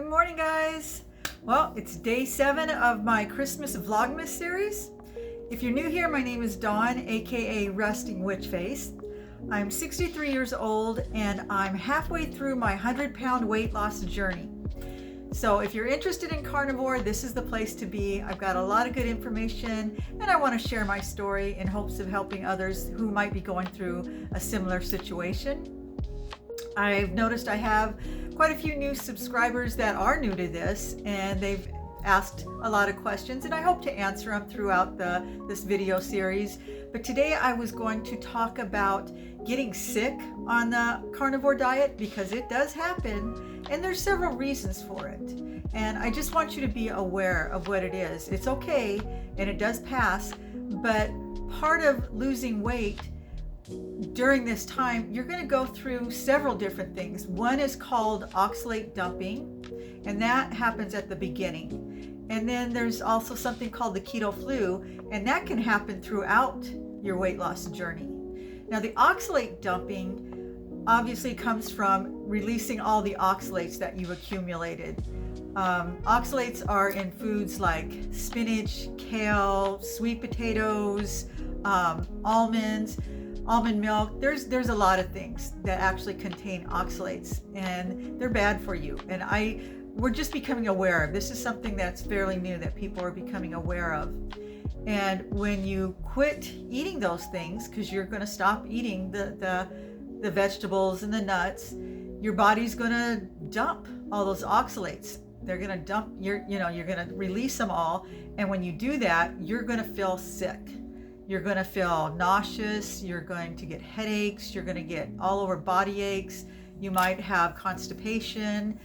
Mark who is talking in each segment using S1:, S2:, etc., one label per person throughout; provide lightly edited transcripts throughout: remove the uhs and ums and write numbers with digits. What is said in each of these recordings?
S1: Good morning, guys. Well, it's day 7 of my Christmas Vlogmas series. If you're new here, my name is Dawn, aka Rusting Witch Face. I'm 63 years old and I'm halfway through my 100-pound weight loss journey. So if you're interested in carnivore, this is the place to be. I've got a lot of good information and I want to share my story in hopes of helping others who might be going through a similar situation. I've noticed I have quite a few new subscribers that are new to this, and they've asked a lot of questions, and I hope to answer them throughout this video series. But today I was going to talk about getting sick on the carnivore diet, because it does happen, and there's several reasons for it. And I just want you to be aware of what it is. It's okay, and it does pass, but part of losing weight during this time, you're going to go through several different things. One is called oxalate dumping, and that happens at the beginning. And then there's also something called the keto flu, and that can happen throughout your weight loss journey. Now, the oxalate dumping obviously comes from releasing all the oxalates that you've accumulated. Oxalates are in foods like spinach, kale, sweet potatoes, almonds, almond milk. There's a lot of things that actually contain oxalates, and they're bad for you. And we're just becoming aware of this. Is something that's fairly new that people are becoming aware of. And when you quit eating those things, because you're going to stop eating the vegetables and the nuts, your body's going to dump all those oxalates. They're going to dump you're going to release them all. And when you do that, you're going to feel sick. You're going to feel nauseous, you're going to get headaches, you're going to get all over body aches, you might have constipation,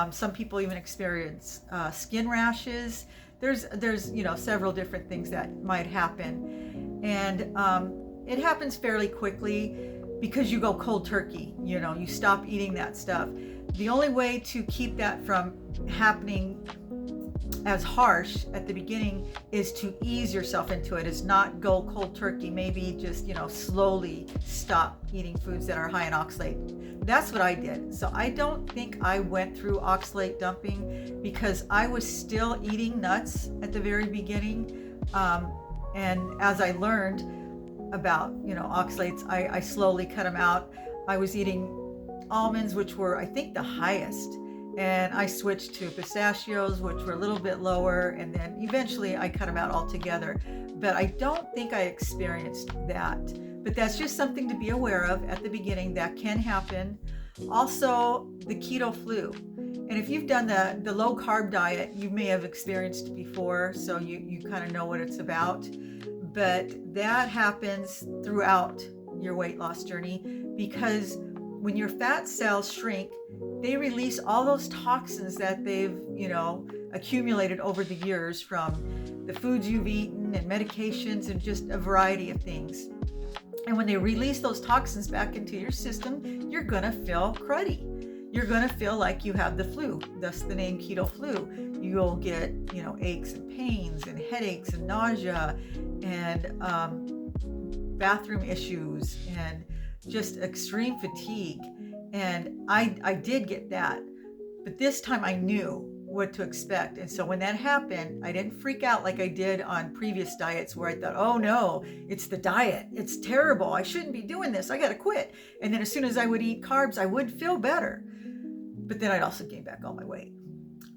S1: some people even experience skin rashes. There's several different things that might happen, and it happens fairly quickly because you go cold turkey. You stop eating that stuff. The only way to keep that from happening as harsh at the beginning is to ease yourself into it. Is not go cold turkey. Maybe just slowly stop eating foods that are high in oxalate. That's what I did. So I don't think I went through oxalate dumping because I was still eating nuts at the very beginning, and as I learned about oxalates, I slowly cut them out. I was eating almonds, which were, I think, the highest, and I switched to pistachios, which were a little bit lower, and then eventually I cut them out altogether. But I don't think I experienced that. But that's just something to be aware of at the beginning. That can happen. Also, the keto flu. And if you've done the low carb diet, you may have experienced it before, so you kind of know what it's about. But that happens throughout your weight loss journey, because when your fat cells shrink, they release all those toxins that they've, accumulated over the years from the foods you've eaten and medications and just a variety of things. And when they release those toxins back into your system, you're going to feel cruddy. You're going to feel like you have the flu, thus the name keto flu. You'll get, aches and pains and headaches and nausea and bathroom issues and just extreme fatigue. And I did get that, but this time I knew what to expect. And so when that happened, I didn't freak out like I did on previous diets where I thought, oh no, it's the diet, it's terrible, I shouldn't be doing this, I gotta quit. And then as soon as I would eat carbs, I would feel better, but then I'd also gain back all my weight.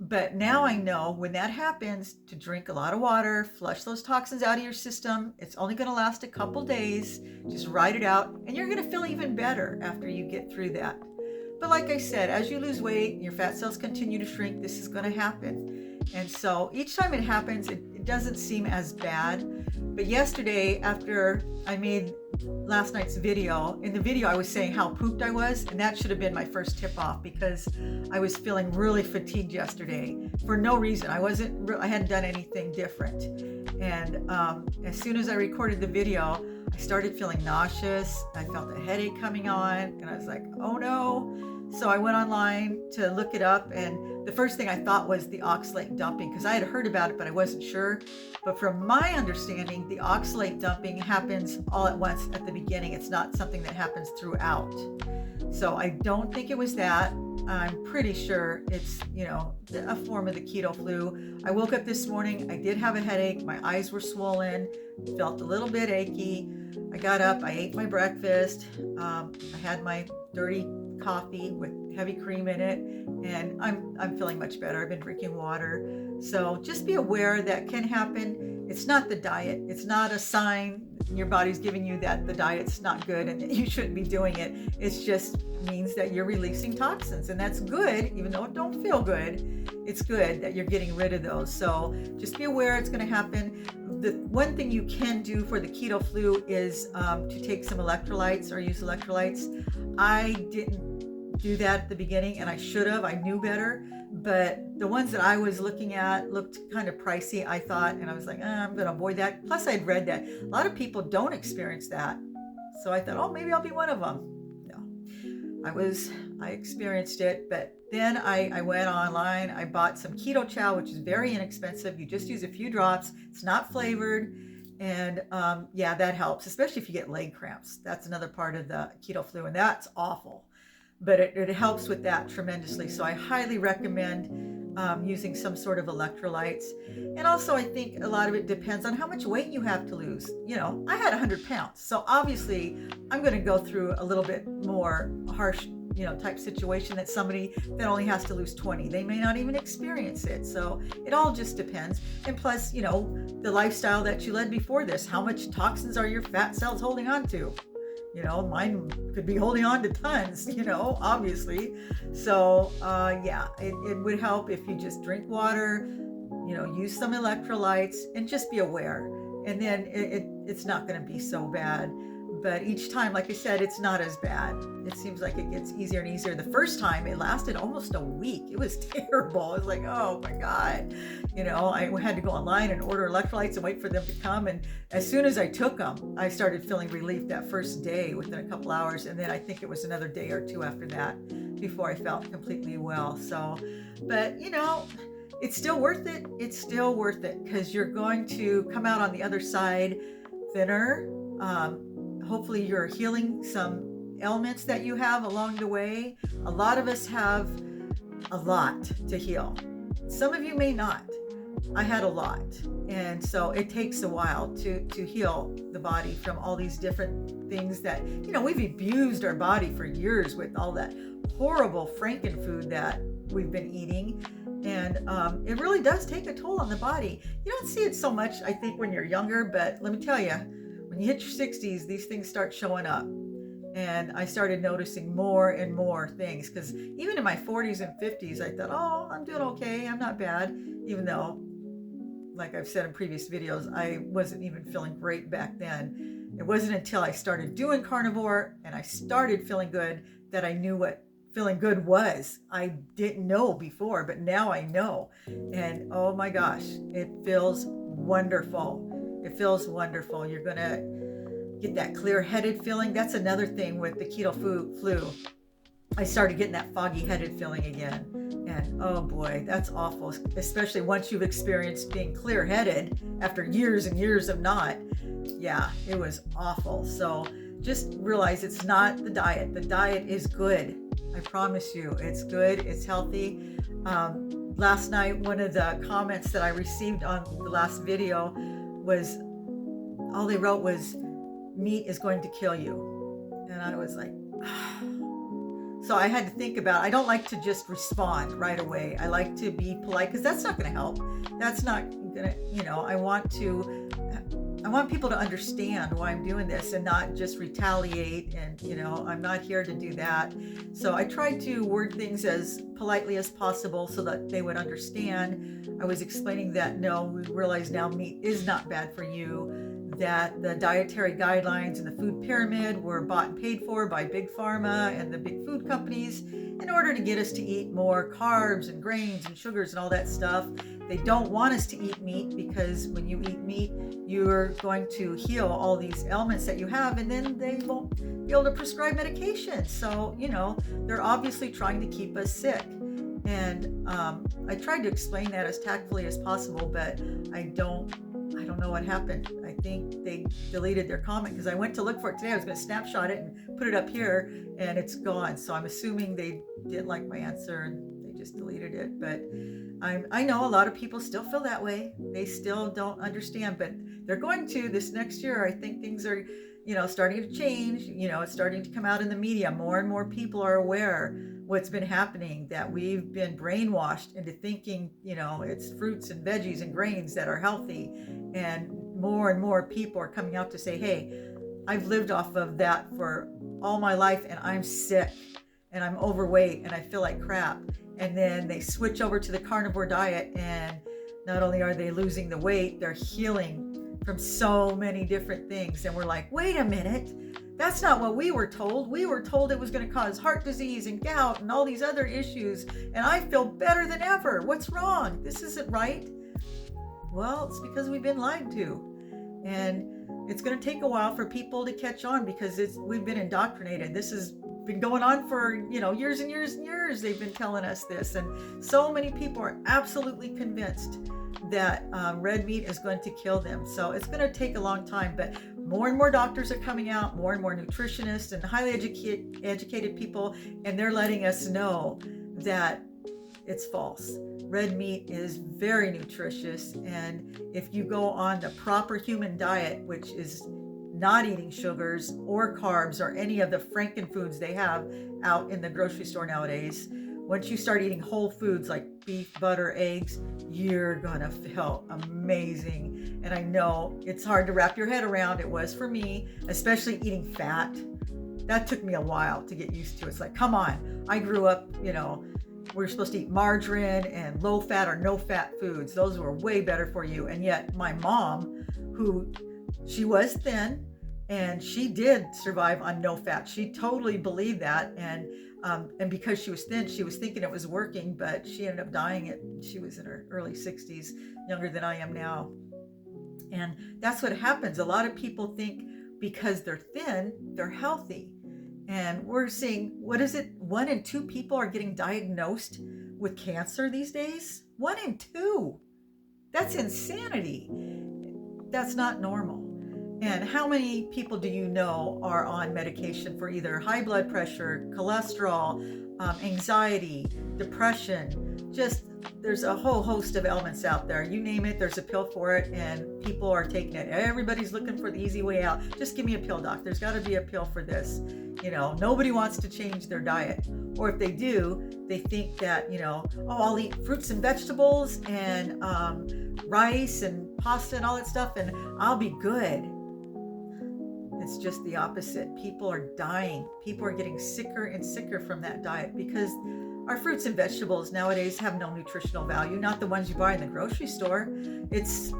S1: But now I know when that happens to drink a lot of water, flush those toxins out of your system. It's only going to last a couple days. Just ride it out, and you're going to feel even better after you get through that. But like I said, as you lose weight, your fat cells continue to shrink, this is going to happen. And so each time it happens, it doesn't seem as bad. But yesterday, after I made last night's video, in the video I was saying how pooped I was, and that should have been my first tip off, because I was feeling really fatigued yesterday for no reason. I hadn't done anything different. And as soon as I recorded the video, I started feeling nauseous. I felt a headache coming on, and I was like, oh no. So I went online to look it up, and the first thing I thought was the oxalate dumping, because I had heard about it, but I wasn't sure. But from my understanding, the oxalate dumping happens all at once at the beginning. It's not something that happens throughout. So I don't think it was that. I'm pretty sure it's, a form of the keto flu. I woke up this morning, I did have a headache, my eyes were swollen, felt a little bit achy. I got up, I ate my breakfast, I had my dirty coffee with heavy cream in it, and I'm feeling much better. I've been drinking water. So just be aware that can happen. It's not the diet. It's not a sign your body's giving you that the diet's not good and that you shouldn't be doing it. It just means that you're releasing toxins, and that's good. Even though it don't feel good, it's good that you're getting rid of those. So just be aware it's going to happen. The one thing you can do for the keto flu is to take some electrolytes or use electrolytes. I didn't do that at the beginning, and I should have. I knew better. But the ones that I was looking at looked kind of pricey, I thought, and I was like, I'm going to avoid that. Plus, I'd read that a lot of people don't experience that. So I thought, maybe I'll be one of them. No, I experienced it, but then I went online. I bought some keto chow, which is very inexpensive. You just use a few drops. It's not flavored. And that helps, especially if you get leg cramps. That's another part of the keto flu, and that's awful. But it helps with that tremendously. So I highly recommend using some sort of electrolytes. And also, I think a lot of it depends on how much weight you have to lose. I had 100 pounds. So obviously, I'm going to go through a little bit more harsh, type situation that somebody that only has to lose 20. They may not even experience it. So it all just depends. And plus, the lifestyle that you led before this, how much toxins are your fat cells holding on to? Mine could be holding on to tons, obviously. So, it would help if you just drink water, use some electrolytes, and just be aware. And then it's not going to be so bad. But each time, like I said, it's not as bad. It seems like it gets easier and easier. The first time, it lasted almost a week. It was terrible. It was like, oh my God. I had to go online and order electrolytes and wait for them to come. And as soon as I took them, I started feeling relief that first day within a couple hours. And then I think it was another day or two after that before I felt completely well. So, but it's still worth it. It's still worth it because you're going to come out on the other side thinner. Hopefully you're healing some ailments that you have along the way. A lot of us have a lot to heal. Some of you may not. I had a lot. And so it takes a while to heal the body from all these different things that, we've abused our body for years with all that horrible frankenfood that we've been eating. And it really does take a toll on the body. You don't see it so much, I think, when you're younger, but let me tell you, when you hit your 60s, these things start showing up. And I started noticing more and more things because even in my 40s and 50s, I thought, I'm doing okay. I'm not bad. Even though, like I've said in previous videos, I wasn't even feeling great back then. It wasn't until I started doing carnivore and I started feeling good that I knew what feeling good was. I didn't know before, but now I know. And oh my gosh, it feels wonderful. It feels wonderful. You're going to get that clear-headed feeling. That's another thing with the keto flu. I started getting that foggy-headed feeling again. And oh boy, that's awful, especially once you've experienced being clear-headed after years and years of not. Yeah, it was awful. So just realize it's not the diet. The diet is good. I promise you, it's good. It's healthy. Last night, one of the comments that I received on the last video was, all they wrote was, meat is going to kill you. And I was like, so I had to think about it. I don't like to just respond right away. I like to be polite because that's not going to help. That's not going to, I want people to understand why I'm doing this and not just retaliate. And, I'm not here to do that. So I tried to word things as politely as possible so that they would understand. I was explaining that, no, we realize now meat is not bad for you, that the dietary guidelines and the food pyramid were bought and paid for by Big Pharma and the big food companies in order to get us to eat more carbs and grains and sugars and all that stuff. They don't want us to eat meat because when you eat meat, you're going to heal all these ailments that you have, and then they won't be able to prescribe medication. So, they're obviously trying to keep us sick. And I tried to explain that as tactfully as possible, but I don't know what happened. I think they deleted their comment because I went to look for it today. I was going to snapshot it and put it up here, and it's gone. So I'm assuming they didn't like my answer and they just deleted it. But I know a lot of people still feel that way. They still don't understand, but they're going to this next year. I think things are, starting to change. It's starting to come out in the media. More and more people are aware what's been happening, that we've been brainwashed into thinking, it's fruits and veggies and grains that are healthy. And more people are coming out to say, hey, I've lived off of that for all my life and I'm sick and I'm overweight and I feel like crap. And then they switch over to the carnivore diet, and not only are they losing the weight, they're healing from so many different things. And we're like, wait a minute, that's not what we were told. We were told it was going to cause heart disease and gout and all these other issues, and I feel better than ever. What's wrong? This isn't right. Well, it's because we've been lied to. And it's going to take a while for people to catch on, because we've been indoctrinated. This has been going on for, years and years and years. They've been telling us this. And so many people are absolutely convinced that red meat is going to kill them. So it's going to take a long time, but more and more doctors are coming out, more and more nutritionists and highly educated people, and they're letting us know that it's false. Red meat is very nutritious, and if you go on the proper human diet, which is not eating sugars or carbs or any of the frankenfoods they have out in the grocery store nowadays, once you start eating whole foods like beef, butter, eggs, you're gonna feel amazing. And I know it's hard to wrap your head around. It was for me, especially eating fat. That took me a while to get used to. It's like, come on. I grew up, we're supposed to eat margarine and low fat or no fat foods. Those were way better for you. And yet my mom, she was thin and she did survive on no fat. She totally believed that. And because she was thin, she was thinking it was working, but she ended up dying she was in her early 60s, younger than I am now. And that's what happens. A lot of people think because they're thin, they're healthy. And we're seeing, 1 in 2 people are getting diagnosed with cancer these days? 1 in 2. That's insanity. That's not normal. And how many people do you know are on medication for either high blood pressure, cholesterol, anxiety, depression? There's a whole host of ailments out there. You name it, there's a pill for it, and people are taking it. Everybody's looking for the easy way out. Just give me a pill, doc. There's got to be a pill for this. Nobody wants to change their diet. Or if they do, they think that, I'll eat fruits and vegetables and rice and pasta and all that stuff, and I'll be good. It's just the opposite. People are dying. People are getting sicker and sicker from that diet, because our fruits and vegetables nowadays have no nutritional value, not the ones you buy in the grocery store.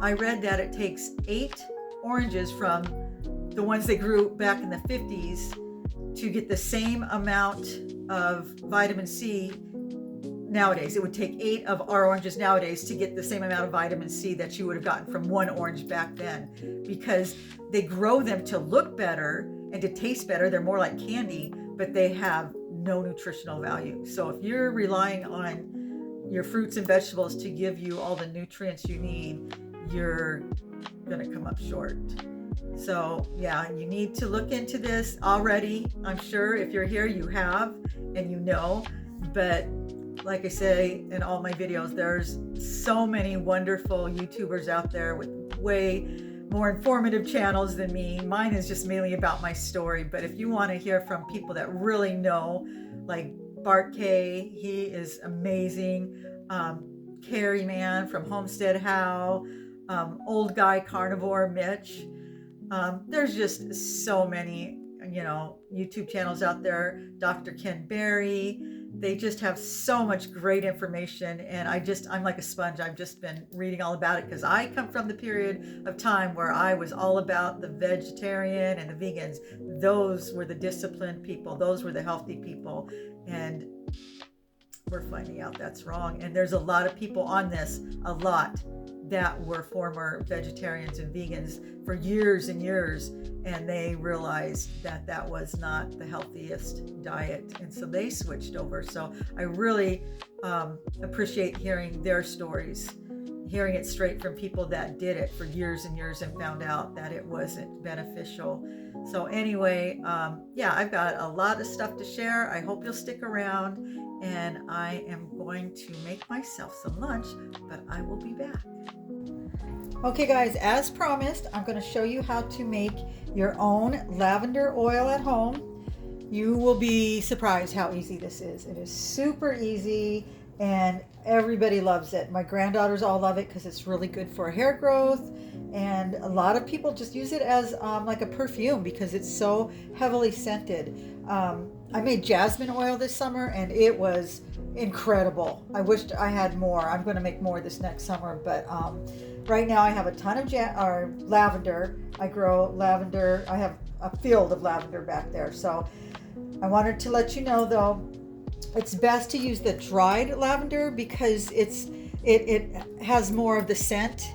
S1: I read that it takes 8 oranges from the ones they grew back in the 50s to get the same amount of vitamin C nowadays. It would take 8 of our oranges nowadays to get the same amount of vitamin C that you would have gotten from 1 orange back then, because they grow them to look better and to taste better. They're more like candy, but they have no nutritional value. So if you're relying on your fruits and vegetables to give you all the nutrients you need, you're going to come up short. So yeah, you need to look into this already. I'm sure if you're here, you have, and but like I say in all my videos, there's so many wonderful YouTubers out there with way more informative channels than me. Mine is just mainly about my story. But if you want to hear from people that really know, like Bart K, he is amazing. Carrie Man from Homestead How, Old Guy Carnivore Mitch. There's just so many, YouTube channels out there. Dr. Ken Berry. They just have so much great information, and I'm like a sponge. I've just been reading all about it, because I come from the period of time where I was all about the vegetarian and the vegans. Those were the disciplined people. Those were the healthy people, and we're finding out that's wrong. And there's a lot of people on this, that were former vegetarians and vegans for years and years, and they realized that was not the healthiest diet, and so they switched over. So I really appreciate hearing their stories, hearing it straight from people that did it for years and years and found out that it wasn't beneficial. So anyway, yeah, I've got a lot of stuff to share. I hope you'll stick around, and I am going to make myself some lunch, but I will be back. Okay guys, as promised, I'm going to show you how to make your own lavender oil at home. You will be surprised how easy this is. It is super easy and everybody loves it. My granddaughters all love it because it's really good for hair growth, and a lot of people just use it as like a perfume because it's so heavily scented. I made jasmine oil this summer and it was incredible. I wished I had more. I'm going to make more this next summer, but right now I have a ton of lavender. I grow lavender. I have a field of lavender back there. So I wanted to let you know though, it's best to use the dried lavender because it has more of the scent,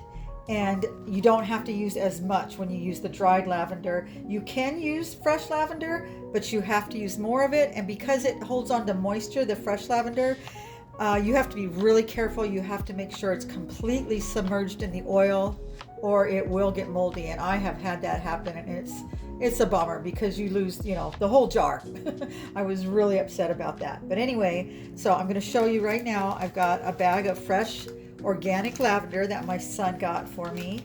S1: and you don't have to use as much when you use the dried lavender. You can use fresh lavender, but you have to use more of it. And because it holds on to moisture, the fresh lavender, you have to be really careful. You have to make sure it's completely submerged in the oil or it will get moldy. And I have had that happen, and it's a bummer because you lose, the whole jar. I was really upset about that. But anyway, so I'm going to show you right now. I've got a bag of fresh organic lavender that my son got for me.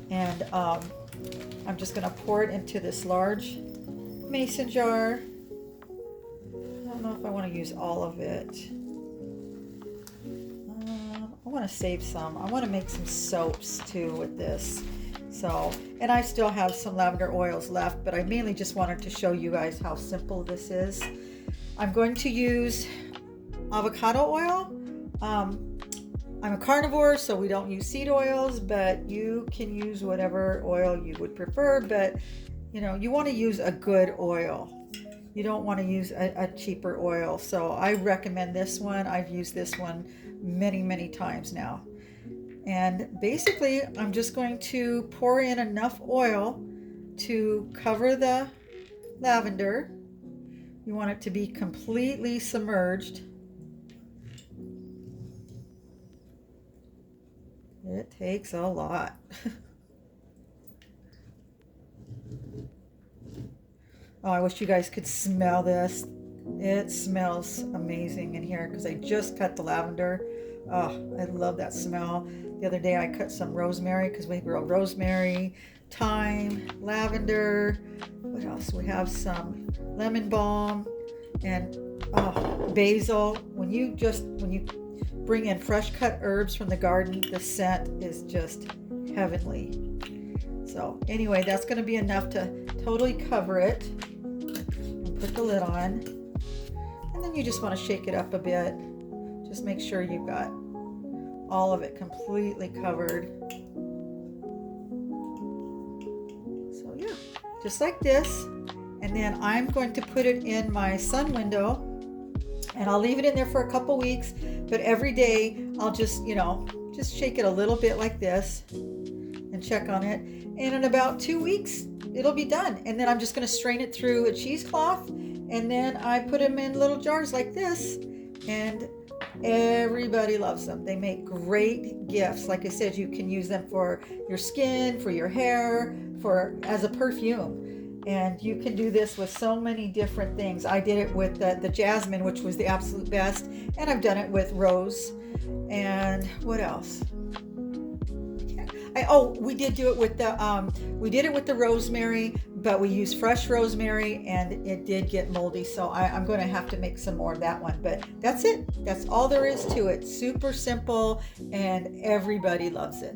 S1: And I'm just going to pour it into this large mason jar. I don't know if I want to use all of it. I want to save some. I want to make some soaps too with this. So, and I still have some lavender oils left, but I mainly just wanted to show you guys how simple this is. I'm going to use avocado oil. I'm a carnivore, so we don't use seed oils, but you can use whatever oil you would prefer. But you want to use a good oil. You don't want to use a cheaper oil. So I recommend this one. I've used this one many times now. And basically, I'm just going to pour in enough oil to cover the lavender. You want it to be completely submerged. It takes a lot. Oh, I wish you guys could smell this. It smells amazing in here because I just cut the lavender. Oh, I love that smell. The other day I cut some rosemary because we grow rosemary, thyme, lavender. What else? We have some lemon balm and basil. When you bring in fresh cut herbs from the garden, the scent is just heavenly. So anyway, that's going to be enough to totally cover it. And put the lid on. And then you just want to shake it up a bit. Just make sure you've got all of it completely covered. So yeah, just like this. And then I'm going to put it in my sun window, and I'll leave it in there for a couple weeks. But every day I'll just, just shake it a little bit like this and check on it. And in about 2 weeks, it'll be done. And then I'm just going to strain it through a cheesecloth, and then I put them in little jars like this, and everybody loves them. They make great gifts. Like I said, you can use them for your skin, for your hair, as a perfume. And you can do this with so many different things. I did it with the jasmine, which was the absolute best. And I've done it with rose. And what else? We did do it with the rosemary, but we used fresh rosemary and it did get moldy. So I'm going to have to make some more of that one, but that's it. That's all there is to it. Super simple and everybody loves it.